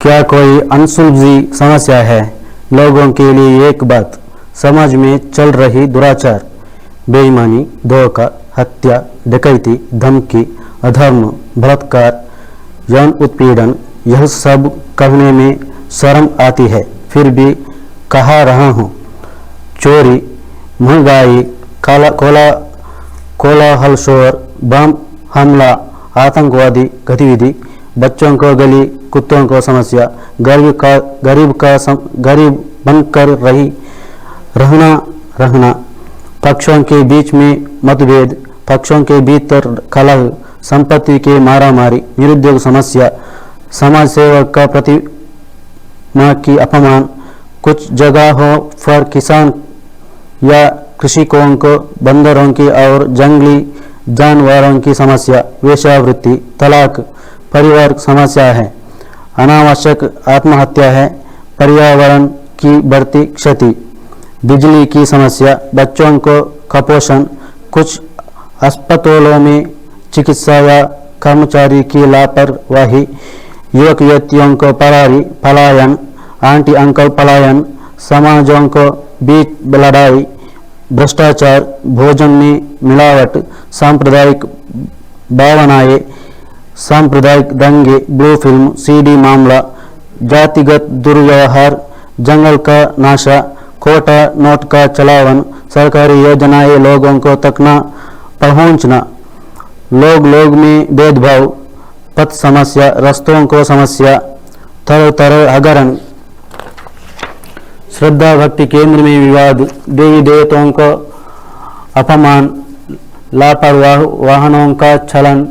क्या कोई अनसुलझी समस्या है लोगों के लिए? एक बात, समाज में चल रही दुराचार, बेईमानी, धोखा, हत्या, डकैती, धमकी, अधर्म, बलात्कार, यौन उत्पीड़न, यह सब कहने में शर्म आती है, फिर भी कहा रहा हूँ। चोरी, महंगाई, कोलाहल, शोर, बम हमला, आतंकवादी गतिविधि, बच्चों को गली कुत्तों को समस्या, गरीब बनकर रहना, पक्षों के बीच में मतभेद, पक्षों के भीतर कलह, संपत्ति के मारामारी, निरुद्योग समस्या, समाज सेवक का प्रतिमा की अपमान, कुछ जगहों पर किसान या कृषकों को बंदरों की और जंगली जानवरों की समस्या, वेश्यावृत्ति, तलाक, परिवार समस्या है, अनावश्यक आत्महत्या है, पर्यावरण की बढ़ती क्षति, बिजली की समस्या, बच्चों को कुपोषण, कुछ अस्पतालों में चिकित्सा या कर्मचारी की लापरवाही, युवक युवतियों को पलायन, आंटी अंकल पलायन, समाजों को बीच लड़ाई, भ्रष्टाचार, भोजन में मिलावट, सांप्रदायिक भावनाएं, सांप्रदायिक दंगे, ब्लू फिल्म, सीडी मामला, जातिगत दुर्व्यवहार, जंगल का नाशा, कोटा नोट का चलावन, सरकारी योजनाएं लोगों को तक न पहुंचना, लोग में भेदभाव, पथ समस्या, रास्तों को समस्या, तरह तरह हगरण, श्रद्धा भक्ति केंद्र में विवाद, देवी देवताओं को अपमान, लापरवाह वाहनों का चलन,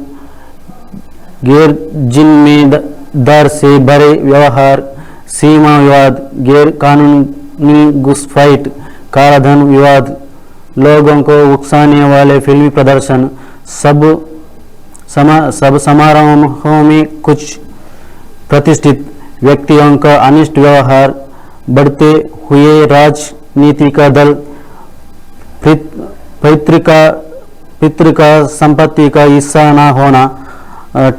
गैर जिम्मेदार से भरे व्यवहार, सीमा विवाद, गैर कानूनी घुसपैठ, कालाधन विवाद, लोगों को उकसाने वाले फिल्मी प्रदर्शन, सब समारोहों में कुछ प्रतिष्ठित व्यक्तियों का अनिष्ट व्यवहार, बढ़ते हुए राजनीति का दल, पितृ का संपत्ति का हिस्सा न होना,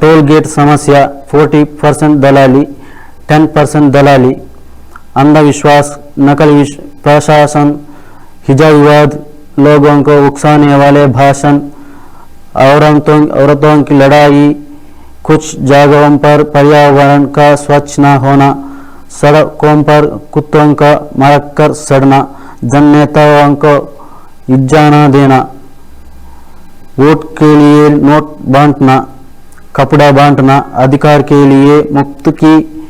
टोल गेट समस्या, 40% दलाली, 10% दलाली, अंधविश्वास, नकल प्रशासन, हिजाब विवाद, लोगों को उकसाने वाले भाषण, औरतों की लड़ाई, कुछ जगहों पर पर्यावरण का स्वच्छ न होना, सड़कों पर कुत्तों का मरकर सड़ना, जननेताओं को इज्जत न देना, वोट के लिए नोट बांटना, कपड़ा बांटना, अधिकार के लिए मुक्त की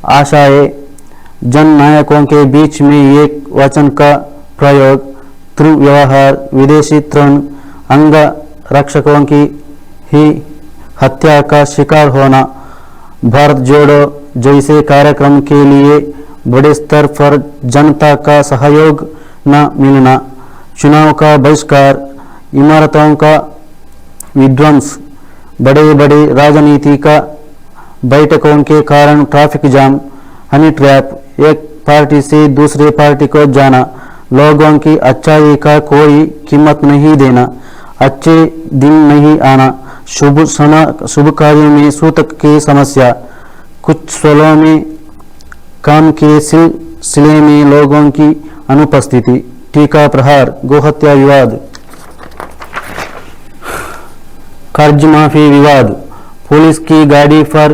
आशाएं, जन नायकों के बीच में एक वचन का प्रयोग, दुर्व्यवहार, विदेशी ऋण, अंग रक्षकों की ही हत्या का शिकार होना, भारत जोड़ो जैसे कार्यक्रम के लिए बड़े स्तर पर जनता का सहयोग न मिलना, चुनाव का बहिष्कार, इमारतों का विध्वंस, बड़े बड़े राजनीति का बैठकों के कारण ट्रैफिक जाम, हनी ट्रैप, एक पार्टी से दूसरे पार्टी को जाना, लोगों की अच्छाई का कोई कीमत नहीं देना, अच्छे दिन नहीं आना, शुभ कार्यों में सूतक की समस्या, कुछ स्थलों में काम के सिलसिले में लोगों की अनुपस्थिति, टीका प्रहार, गोहत्या विवाद, कर्ज माफी विवाद, पुलिस की गाड़ी पर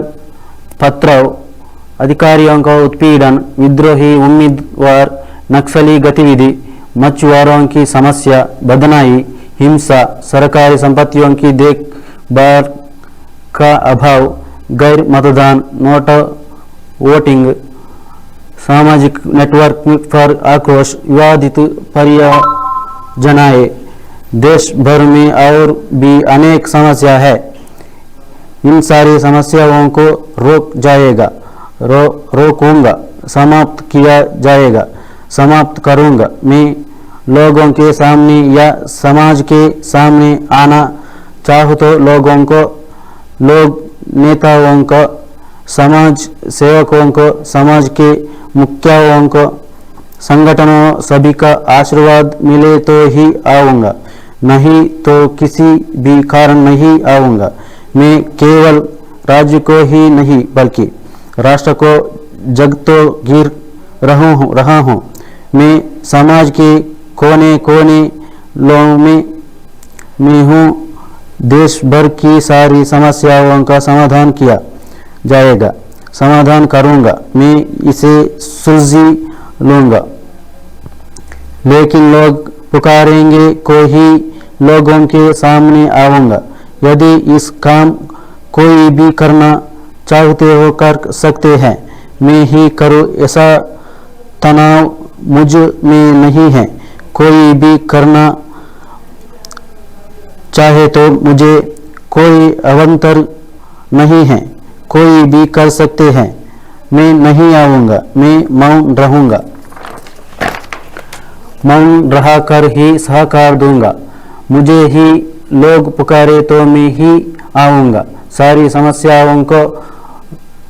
पथराव, अधिकारियों का उत्पीड़न, विद्रोही उम्मीदवार, नक्सली गतिविधि, मछुआरों की समस्या, बदनाई, हिंसा, सरकारी संपत्तियों की देखभाल का अभाव, गैर मतदान, नोट वोटिंग, सामाजिक नेटवर्क पर आक्रोश, विवादित परियोजनाएं, देश भर में और भी अनेक समस्या है। इन सारी समस्याओं को रोकूंगा, समाप्त किया जाएगा, समाप्त करूंगा। मैं लोगों के सामने या समाज के सामने आना चाहूँ तो लोगों को, लोग नेताओं को, समाज सेवकों को, समाज के मुखियाओं को, संगठनों सभी का आशीर्वाद मिले तो ही आऊँगा, नहीं तो किसी भी कारण नहीं आऊँगा। मैं केवल राज्य को ही नहीं बल्कि राष्ट्र को जग तो गिर रहा हूँ। मैं समाज के कोने कोने लोगों में हूँ। देश भर की सारी समस्याओं का समाधान किया जाएगा, समाधान करूँगा, मैं इसे सुलझी लूँगा। लेकिन लोग पुकारेंगे कोई लोगों के सामने आऊँगा। यदि इस काम कोई भी करना चाहते हो कर सकते हैं, मैं ही करूँ, ऐसा तनाव मुझ में नहीं है। कोई भी करना चाहे तो मुझे कोई अवंतर नहीं है, कोई भी कर सकते हैं। मैं नहीं आऊँगा, मैं मौन रहूँगा, मौन रहा कर ही सहकार दूंगा। मुझे ही लोग पुकारे तो मैं ही आऊँगा, सारी समस्याओं को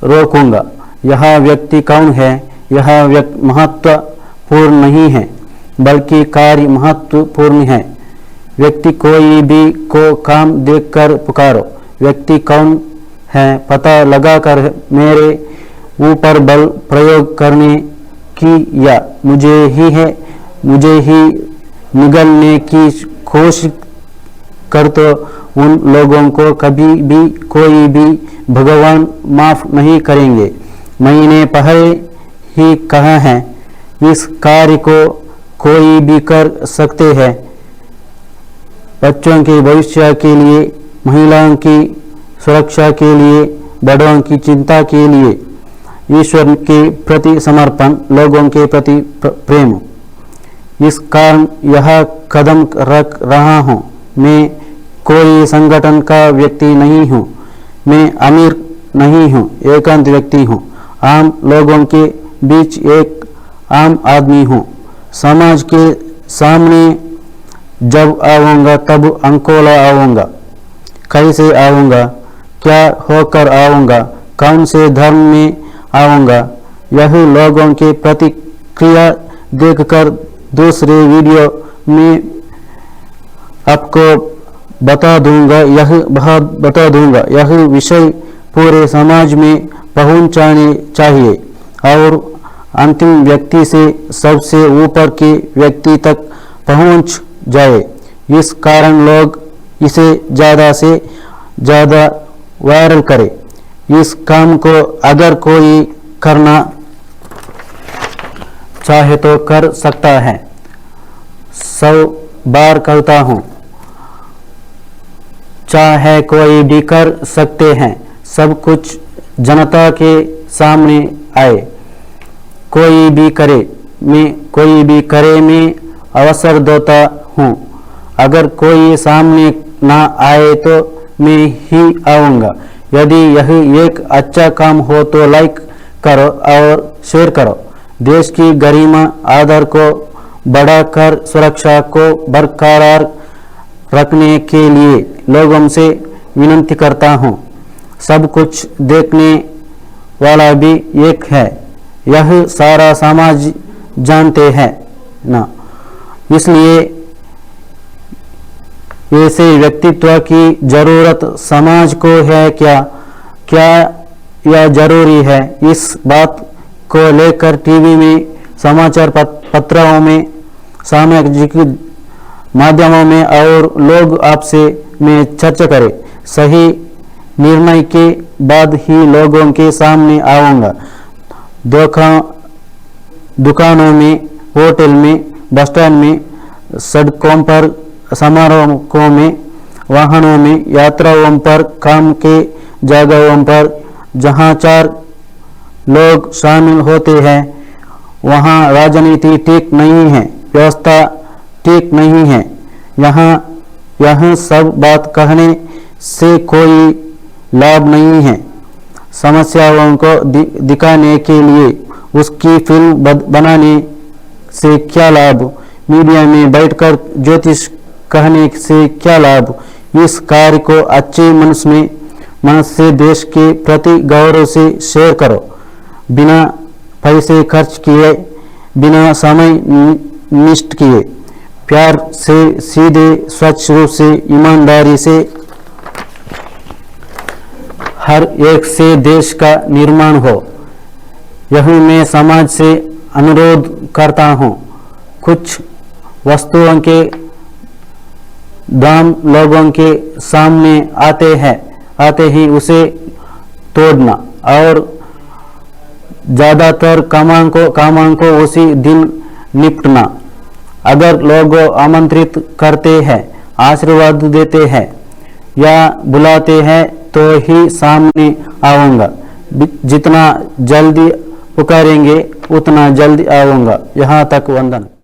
रोकूंगा। यह व्यक्ति कौन है? यह व्यक्ति महत्वपूर्ण नहीं है, बल्कि कार्य महत्वपूर्ण है। व्यक्ति कोई भी को काम देखकर पुकारो। व्यक्ति कौन है पता लगाकर मेरे ऊपर बल प्रयोग करने की या मुझे ही निगलने की कोशिश कर तो उन लोगों को कभी भी कोई भी भगवान माफ नहीं करेंगे। मैंने पहले ही कहा है, इस कार्य को कोई भी कर सकते हैं। बच्चों के भविष्य के लिए, महिलाओं की सुरक्षा के लिए, बड़ों की चिंता के लिए, ईश्वर के प्रति समर्पण, लोगों के प्रति प्रेम। इस कारण यह कदम रख रहा हूँ। मैं कोई संगठन का व्यक्ति नहीं हूँ, मैं अमीर नहीं हूँ, एकांत व्यक्ति हूँ, आम लोगों के बीच एक आम आदमी हूँ। समाज के सामने जब आऊँगा तब अंकोला आऊँगा। कैसे आऊँगा? क्या होकर आऊँगा? कौन से धर्म में आऊँगा? यह लोगों के प्रतिक्रिया देखकर दूसरे वीडियो में आपको बता दूंगा। यह विषय पूरे समाज में पहुंचाने चाहिए और अंतिम व्यक्ति से सबसे ऊपर के व्यक्ति तक पहुंच जाए। इस कारण लोग इसे ज़्यादा से ज़्यादा वायरल करें। इस काम को अगर कोई करना चाहे तो कर सकता है। 100 बार कहता हूँ, चाहे कोई भी कर सकते हैं। सब कुछ जनता के सामने आए। कोई भी करे मैं अवसर देता हूँ। अगर कोई सामने ना आए तो मैं ही आऊँगा। यदि यह एक अच्छा काम हो तो लाइक करो और शेयर करो। देश की गरिमा आदर को बढ़ाकर सुरक्षा को बरकरार रखने के लिए लोगों से विनती करता हूँ। सब कुछ देखने वाला भी एक है, यह सारा समाज जानते हैं ना। इसलिए ऐसे व्यक्तित्व की जरूरत समाज को है। क्या यह जरूरी है? इस बात को लेकर टीवी में, समाचार पत्रों में, सामाजिक माध्यमों में और लोग आपसे में चर्चा करें। सही निर्णय के बाद ही लोगों के सामने आऊँगा। दुकानों में, होटल में, बस स्टैंड में, सड़कों पर, समारोहों में, वाहनों में, यात्राओं पर, काम के जगहों पर जहाँ 4 लोग शामिल होते हैं वहाँ राजनीति ठीक नहीं है, व्यवस्था ठीक नहीं है। यह सब बात कहने से कोई लाभ नहीं है। समस्याओं को दिखाने के लिए उसकी फिल्म बनाने से क्या लाभ? मीडिया में बैठकर ज्योतिष कहने से क्या लाभ? इस कार्य को अच्छे मन से देश के प्रति गौरव से शेयर करो। बिना पैसे खर्च किए, बिना समय नष्ट किए, प्यार से, सीधे, स्वच्छ रूप से, ईमानदारी से हर एक से देश का निर्माण हो। यही मैं समाज से अनुरोध करता हूँ। कुछ वस्तुओं के दाम लोगों के सामने आते ही उसे तोड़ना और ज़्यादातर कामों को उसी दिन निपटना। अगर लोग आमंत्रित करते हैं, आशीर्वाद देते हैं या बुलाते हैं तो ही सामने आऊँगा। जितना जल्दी पुकारेंगे उतना जल्दी आऊँगा। यहाँ तक वंदन।